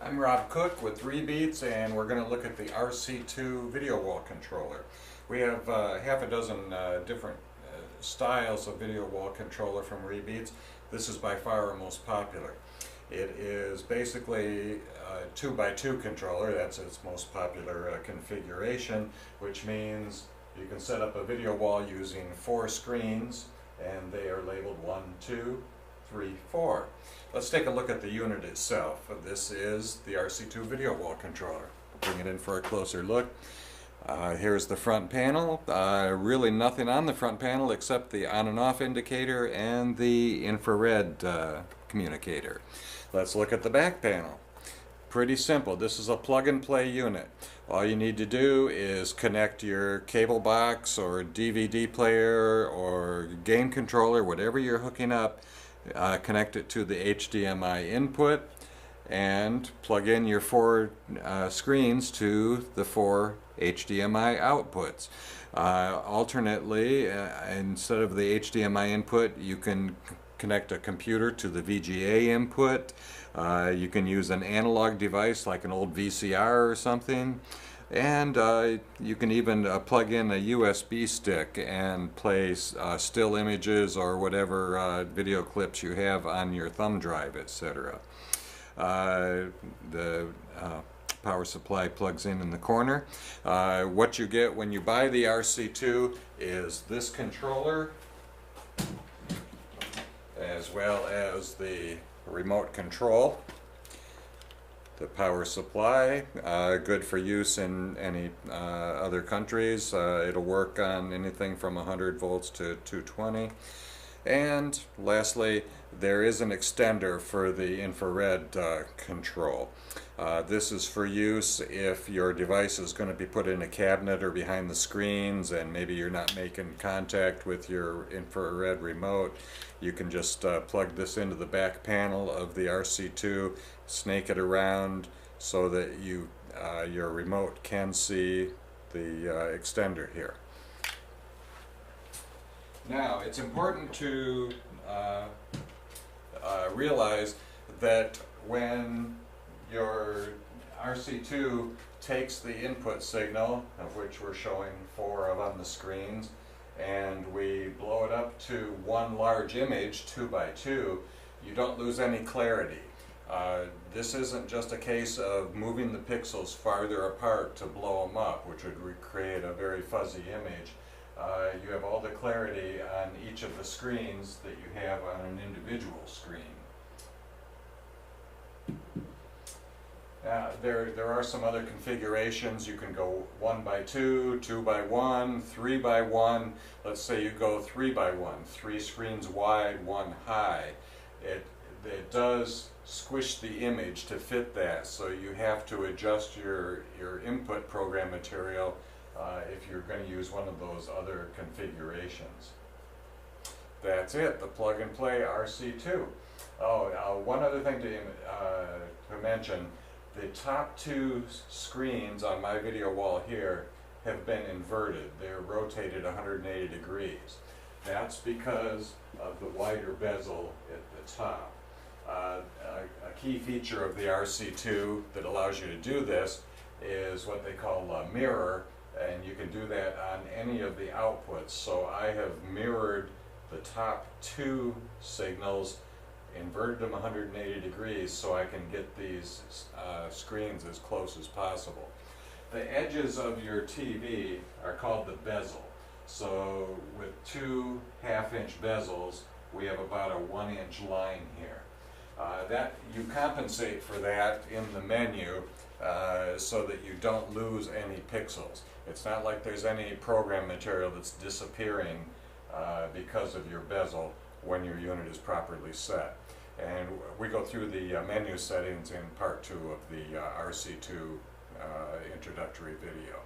I'm Rob Cook with Rebeats, and we're going to look at the RC2 video wall controller. We have half a dozen different styles of video wall controller from Rebeats. This is by far our most popular. It is basically a 2x2 controller. That's its most popular configuration, which means you can set up a video wall using 4 screens, and they are labeled 1, 2, 3, 4. Let's take a look at the unit itself. This is the RC2 video wall controller. Bring it in for a closer look. Here's the front panel. Really nothing on the front panel except the on and off indicator and the infrared communicator. Let's look at the back panel. Pretty simple. This is a plug and play unit. All you need to do is connect your cable box or DVD player or game controller, whatever you're hooking up, connect it to the HDMI input and plug in your 4 screens to the 4 HDMI outputs. Alternately, instead of the HDMI input, you can connect a computer to the VGA input. You can use an analog device like an old VCR or something, and you can even plug in a USB stick and play still images or whatever video clips you have on your thumb drive, etc. The power supply plugs in the corner. What you get when you buy the RC2 is this controller, as well as the remote control, the power supply, good for use in any other countries. It'll work on anything from 100 volts to 220. And lastly, there is an extender for the infrared control. This is for use if your device is going to be put in a cabinet or behind the screens and maybe you're not making contact with your infrared remote. You can just plug this into the back panel of the RC2, snake it around so that your remote can see the extender here. Now, it's important to realize that when your RC2 takes the input signal, of which we're showing 4 of on the screens, and we blow it up to one large image, 2x2, you don't lose any clarity. This isn't just a case of moving the pixels farther apart to blow them up, which would create a very fuzzy image. You have all the clarity on each of the screens that you have on an individual screen. Now, there are some other configurations. You can go 1x2, 2x1, 3x1. Let's say you go 3x1, 3 screens wide, 1 high. It does squish the image to fit that, so you have to adjust your input program material if you're going to use one of those other configurations. That's it, the plug and play RC2. Oh, one other thing to mention, the top 2 screens on my video wall here have been inverted. They're rotated 180 degrees. That's because of the wider bezel at the top. A key feature of the RC2 that allows you to do this is what they call a mirror, and you can do that on any of the outputs. So I have mirrored the top 2 signals, inverted them 180 degrees so I can get these screens as close as possible. The edges of your TV are called the bezel. So with 2 half-inch bezels, we have about a 1-inch line here. That you compensate for that in the menu so that you don't lose any pixels. It's not like there's any program material that's disappearing because of your bezel when your unit is properly set. And we go through the menu settings in part 2 of the RC2 introductory video.